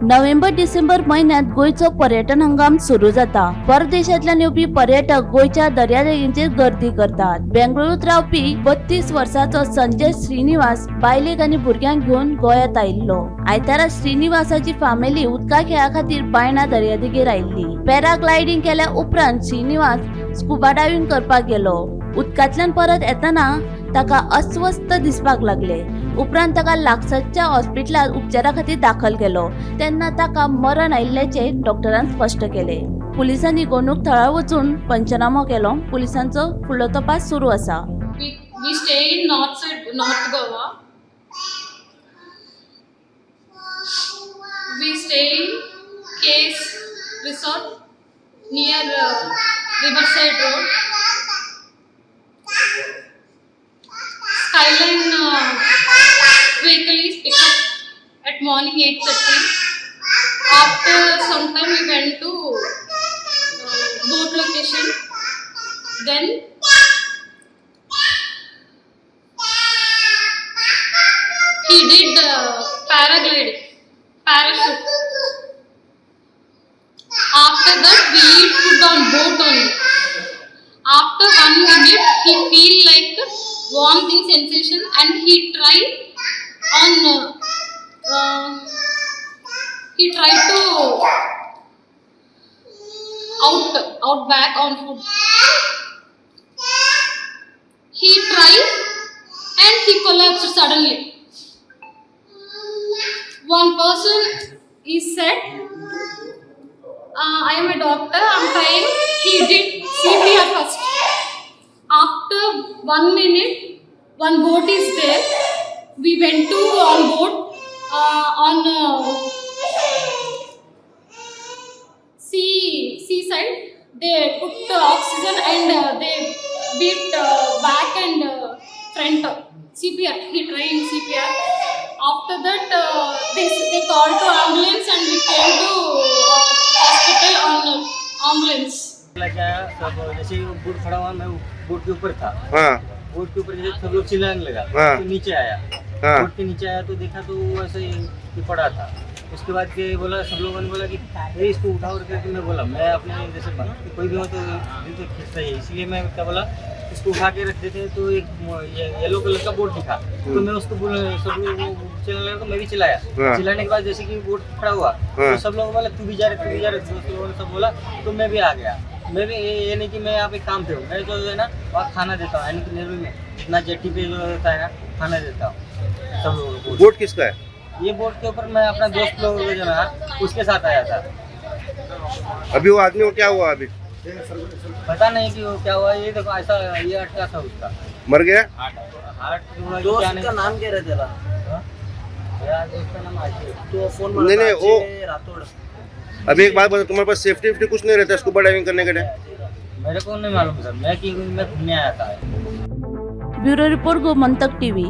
नोव्हेंबर-डिसेंबर महिन्यात गोयचो पर्यटन हंगाम सुरू जाता। परदेशांतल्यान येवपी पर्यटक गोयच्या दर्यादेगेंचेर गर्दी करतात। बेंगळुरूत रावपी 32 वर्साचो संजय श्रीनिवास बायलेक आनी भुरग्यांक घेवन गोंयांत आयिल्लो। आयतारा श्रीनिवासाची फामिली उदका खेळा खातीर बायणा दर्यादेगेर आयिल्ली। पॅराग्लायडिंग केल्या उपरांत श्रीनिवास स्कुबा डायव्हिंग करपाक गेलो। उदकांतल्यान परत येताना ताका अस्वस्थ दिसपाक लागले। उपरांत ताका लागसाच्या हॉस्पिटलांत उपचारा खातीर दाखल केलो। तेन्ना ताका मरण आयिल्ल्याचे डॉक्टरान स्पष्ट केले। पुलिसांनी घडणूक थळार वचून पंचनामो केलो। पुलिसांचो फुडलो तपास सुरू आसा। We stay in North Goa. We stay in Case Resort near Riverside Road. Skyline vehicle is picked up at morning 8:30. After some time we went to boat location. Then he did paragliding, parachute. After that we eat food on boat only. After 1 minute he feel like vomiting sensation and he tried to out back on food. He tried and he collapsed suddenly. One person is said, I am a doctor, I am trying. He did CPR first. After 1 minute, one boat is there. We went to on boat on seaside. They put oxygen and they beat back and front CPR. He tried CPR. After that, they called to ambulance and we came to hospital on ambulance. क्या सब जैसे boat खड़ा हुआ, मैं boat के ऊपर था। Boat के ऊपर जैसे सब लोग चिल्लाने लगा तो नीचे आया। बोट के नीचे आया तो देखा तो वो ऐसे ही पड़ा था। उसके बाद के बोला, सब लोगों ने बोला कि ये इसको उठाओ करके। मैं बोला मैं अपने जैसे कोई भी हो तो दिल तो खींचता ही है, इसलिए मैं क्या बोला इसको उठा के रख देते। तो एक येलो कलर का बोट दिखा तो मैं उसको बोला, सब लोग चिल्लाने लगा तो मैं भी चिल्लाया। चिल्लाने के बाद जैसे कि बोट खड़ा हुआ तो सब लोग बोला तू भी जा रहे, दोस्त लोगों ने सब बोला तो मैं भी आ गया। मैं भी ये नहीं कि मैं यहाँ पे काम पे हूँ, मैं जो है ना वहाँ खाना देता हूँ, यानी कि नेहरू में इतना जेटी पे जो होता है ना खाना देता हूँ सब लोगों को। बोट किसका है? ये बोट के ऊपर मैं अपना दोस्त लोग जो ना उसके साथ आया था। अभी वो आदमी को क्या हुआ? अभी पता नहीं कि वो क्या हुआ। ये देखो ऐसा ये अटका था उसका, मर गया। हार्ट दोस्त का नाम क्या रहता है? यार दोस्त का नाम आशीष। तो फोन नहीं वो रातोड़। अभी एक बात बता, तुम्हारे पास सेफ्टी कुछ नहीं रहता स्कूबा डाइविंग करने के लिए? मेरे को नहीं मालूम सर, मैं घूमने आया था। Bureau report Gomantak TV.